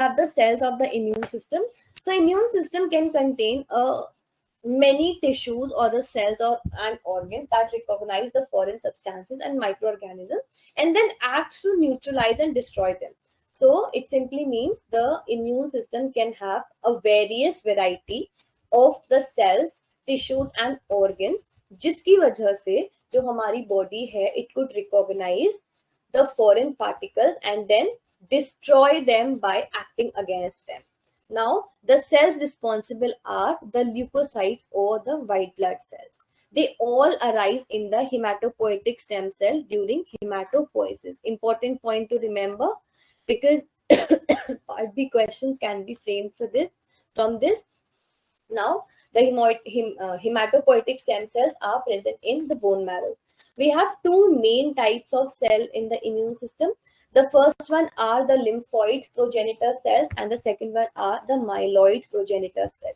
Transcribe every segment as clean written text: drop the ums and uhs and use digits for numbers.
have the cells of the immune system. So immune system can contain many tissues or the cells or and organs that recognize the foreign substances and microorganisms and then act to neutralize and destroy them. So it simply means the immune system can have a various variety of the cells, tissues and organs, जिसकी वजह से जो हमारी body है, it could recognize the foreign particles and then destroy them by acting against them. Now, the cells responsible are the leukocytes or the white blood cells. They all arise in the hematopoietic stem cell during hematopoiesis. Important point to remember, because part B questions can be framed for this from this. Now, the hematopoietic stem cells are present in the bone marrow. We have two main types of cell in the immune system. The first one are the lymphoid progenitor cells and the second one are the myeloid progenitor cells.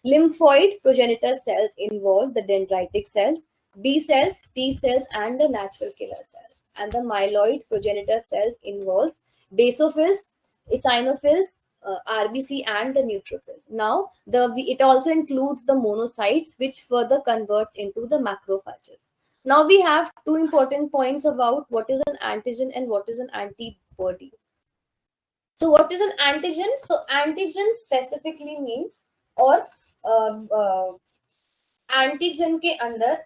Lymphoid progenitor cells involve the dendritic cells, B cells, T cells and the natural killer cells. And the myeloid progenitor cells involves basophils, eosinophils, RBC and the neutrophils. Now, it also includes the monocytes, which further converts into the macrophages. Now we have two important points about what is an antigen and what is an antibody. So what is an antigen? So antigen specifically means, or antigen ke andar,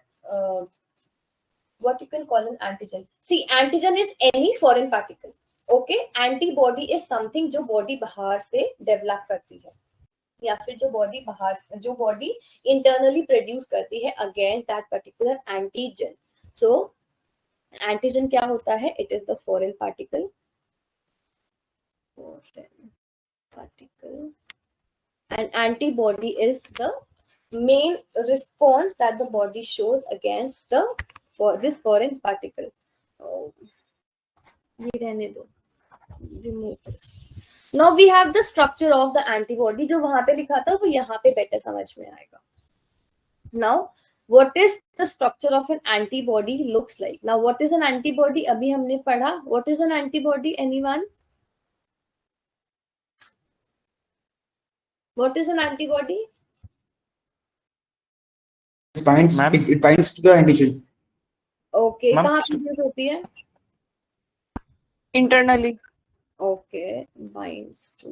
what you can call an antigen. See, antigen is any foreign particle. Okay, antibody is something जो body बाहर से develop करती है या फिर जो body internally produce करती है against that particular antigen. So antigen क्या होता है? It is the foreign particle. And antibody is the main response that the body shows against this foreign particle. Remove this. Now we have the structure of the antibody. जो वहां पे लिखा था वो यहाँ पे better समझ में आएगा. Now, what is the structure of an antibody looks like? Now, what is an antibody? अभी हमने पढ़ा. What is an antibody? Anyone? What is an antibody? It binds to the antigen. Okay. कहाँ पे use होती है? Internally. Okay. Binds to.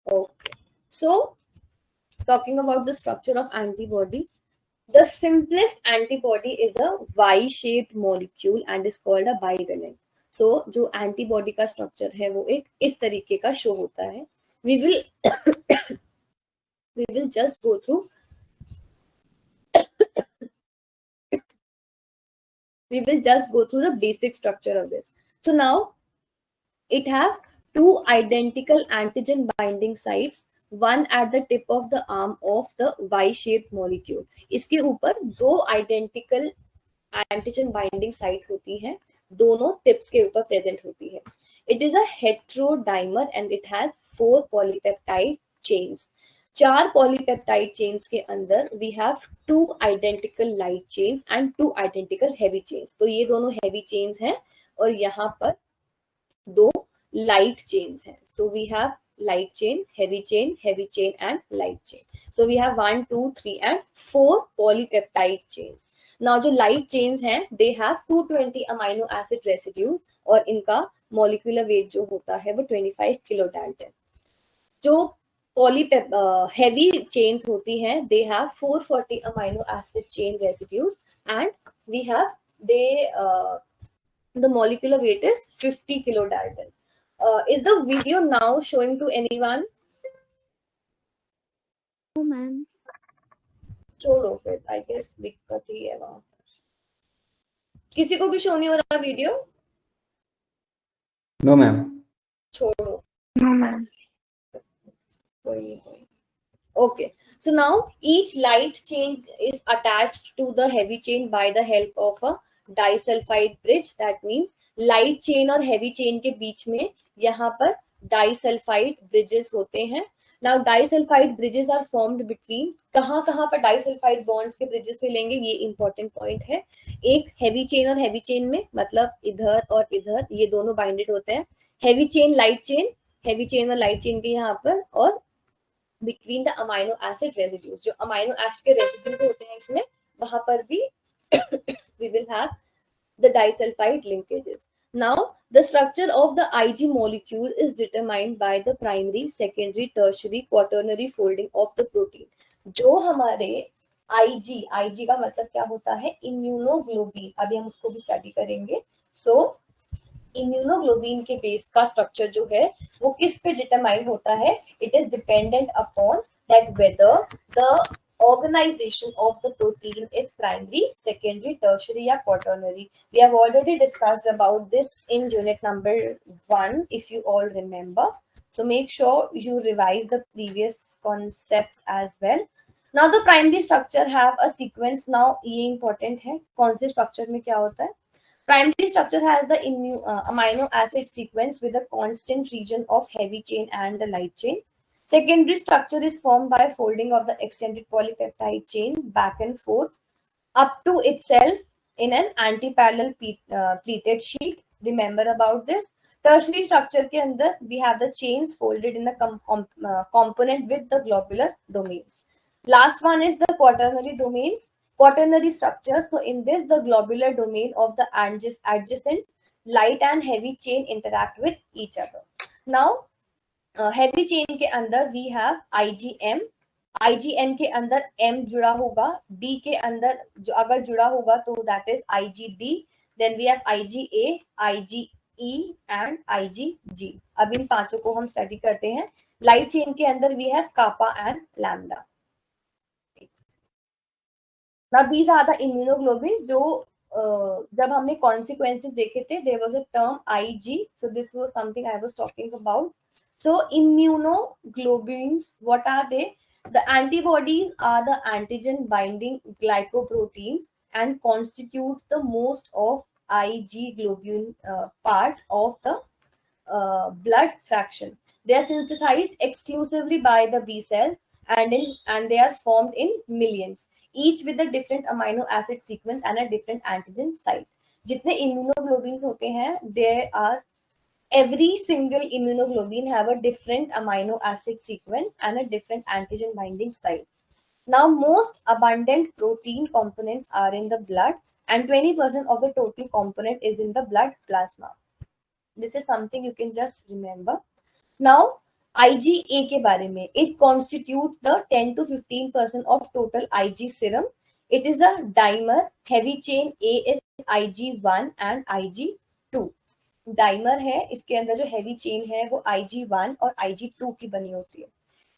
Okay. So, talking about the structure of antibody, the simplest antibody is a Y-shaped molecule and is called a bivalent. So, जो antibody का structure है वो एक इस तरीके का show होता है. We will just go through. We will just go through the basic structure of this. So now, it have two identical antigen binding sites, one at the tip of the arm of the Y-shaped molecule. इसके ऊपर दो identical antigen binding site होती है, दोनों tips के ऊपर present होती है. It is a heterodimer and it has 4 polypeptide chains. 4 polypeptide chains के अंदर we have 2 identical light chains and 2 identical heavy chains. तो ये दोनों heavy chains हैं और यहाँ पर 2 light chains हैं. So we have light chain, heavy chain and light chain. So we have 1, 2, 3 and 4 polypeptide chains. Now जो light chains हैं, they have 220 amino acid residues और इनका molecular weight जो होता है वो 25 kilodalton. जो heavy chains होती हैं, they have 440 amino acid chain residues and we have the molecular weight is 50 kilodalton. Is the video now showing to anyone? No, ma'am. छोड़ो फिर, I guess दिक्कत ही है वहाँ. किसी को भी शो नहीं हो रहा वीडियो? No, ma'am. छोड़ो. No, ma'am. Okay, so now each light chain is attached to the heavy chain by the help of a disulfide bridge. That means light chain और heavy chain के बीच में यहाँ पर disulfide bridges होते हैं. Now disulfide bridges are formed between, कहाँ कहाँ पर डाइसल्फाइड बॉन्ड्स के ब्रिजेस मिलेंगे, ये इंपॉर्टेंट पॉइंट है। एक हेवी चेन और हेवी चेन में, मतलब इधर और इधर ये दोनों बाइंडेड होते हैं। Heavy chain light chain, heavy chain और लाइट चेन के यहाँ पर, और between the amino acid residues, जो अमाइनो एसिड के रेसिड्यूज होते हैं इसमें, वहां पर भी we will have the disulfide linkages. Now, the structure of the Ig molecule is determined by the primary, secondary, tertiary, quaternary folding of the protein. जो हमारे Ig का मतलब क्या होता है, इम्यूनोग्लोबिन, अभी हम उसको भी स्टडी करेंगे। सो इम्यूनोग्लोबिन के बेस का स्ट्रक्चर जो है वो किस पे डिटरमाइन होता है, it is dependent upon that whether the organization of the protein is primary, secondary, tertiary या quaternary. We have already discussed about this in unit number 1 if you all remember. So make sure you revise the previous concepts as well. Now the primary structure have a sequence. Now ये important है, कौन से structure में क्या होता है। Primary structure has the amino acid sequence with a constant region of heavy chain and the light chain. Secondary structure is formed by folding of the extended polypeptide chain back and forth up to itself in an anti-parallel pleated sheet. Remember about this. Tertiary structure के अंदर we have the chains folded in the component with the globular domains. Last one is the quaternary domains. Quaternary structure. So in this, the globular domain of the adjacent light and heavy chain interact with each other. Now, heavy chain के अंदर we have IgM. IgM के अंदर M जुड़ा होगा, D के अंदर जो अगर जुड़ा होगा तो that is IgD. Then we have IgA, IgE and IgG. अब इन पांचों को हम स्टडी करते हैं। लाइट चेन के अंदर we have kappa and lambda. Now these are the immunoglobulins जो जब हमने consequences देखे थे, there was a term Ig. So this was something I was talking about. So immunoglobulins, what are they? The antibodies are the antigen binding glycoproteins and constitute the most of Ig globulin part of the blood fraction. They are synthesized exclusively by the B cells and they are formed in millions, each with a different amino acid sequence and a different antigen site. जितने immunoglobulins होते हैं, there are every single immunoglobulin have a different amino acid sequence and a different antigen binding site. Now, most abundant protein components are in the blood and 20% of the total component is in the blood plasma. This is something you can just remember. Now, IgA के बारे में, it constitutes the 10 to 15% of total Ig serum. It is a dimer. Heavy chain A is Ig1 and Ig2. Dimer है, इसके अंदर जो heavy chain है वो Ig1 और Ig2 की बनी होती है।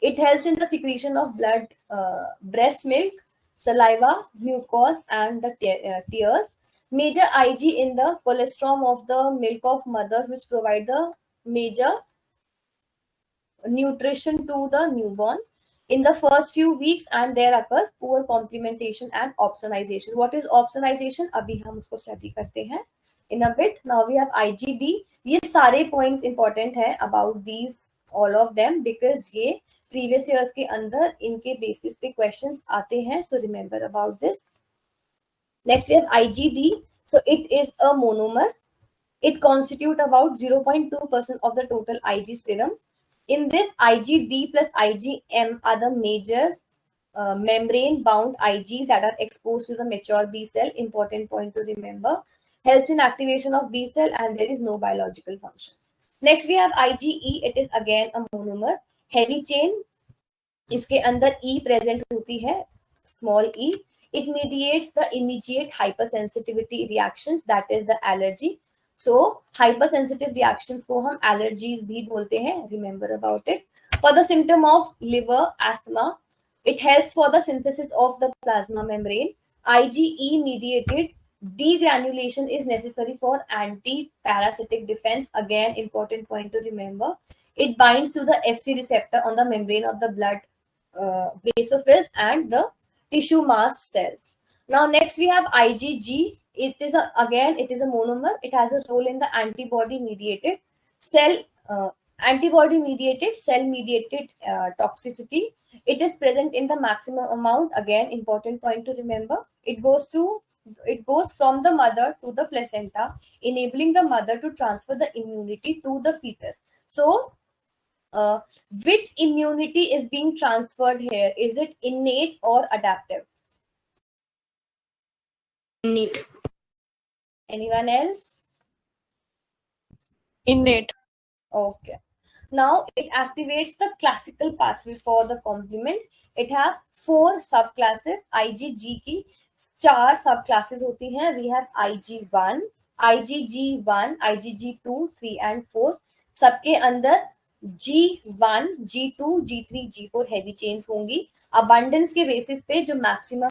It helps in the secretion of blood, breast milk, saliva, mucus and the tears. Major Ig in the colostrum of the milk of mothers, which provide the major nutrition to the newborn in the first few weeks, and there occurs poor complementation and opsonization. What is opsonization? अभी हम उसको study करते हैं in a bit. Now we have IgD. ये सारे points important है about these all of them because ये previous years के अंदर इनके basis पे questions आते हैं. So remember about this. Next we have IgD. So it is a monomer. It constitutes about 0.2% of the total Ig serum. In this, IgD plus IgM are the major membrane-bound Igs that are exposed to the mature B cell. Important point to remember. Helps in activation of B cell and there is no biological function. Next, we have IgE. It is again a monomer. Heavy chain. इसके अंदर E present होती है, small e. It mediates the immediate hypersensitivity reactions, that is the allergy. So hypersensitive reactions को हम allergies भी बोलते हैं. Remember about it. For the symptom of liver asthma, it helps for the synthesis of the plasma membrane. IgE mediated degranulation is necessary for anti-parasitic defense. Again, important point to remember. It binds to the Fc receptor on the membrane of the blood basophils and the tissue mast cells. Now next we have IgG. It is a monomer. It has a role in the antibody mediated cell antibody mediated, cell mediated toxicity. It is present in the maximum amount. Again, important point to remember. It goes from the mother to the placenta, enabling the mother to transfer the immunity to the fetus. So which immunity is being transferred here? Is it innate or adaptive? Innate. Anyone else? Innate. Okay. Now it activates the classical pathway for the complement. It have 4 subclasses. IgG की 4 subclasses होती हैं. We have IG1, IgG1, IgG2, 3 and 4. सबके अंदर G1, G2, G3, G4 heavy chains होंगी. Abundance के basis पे जो maximum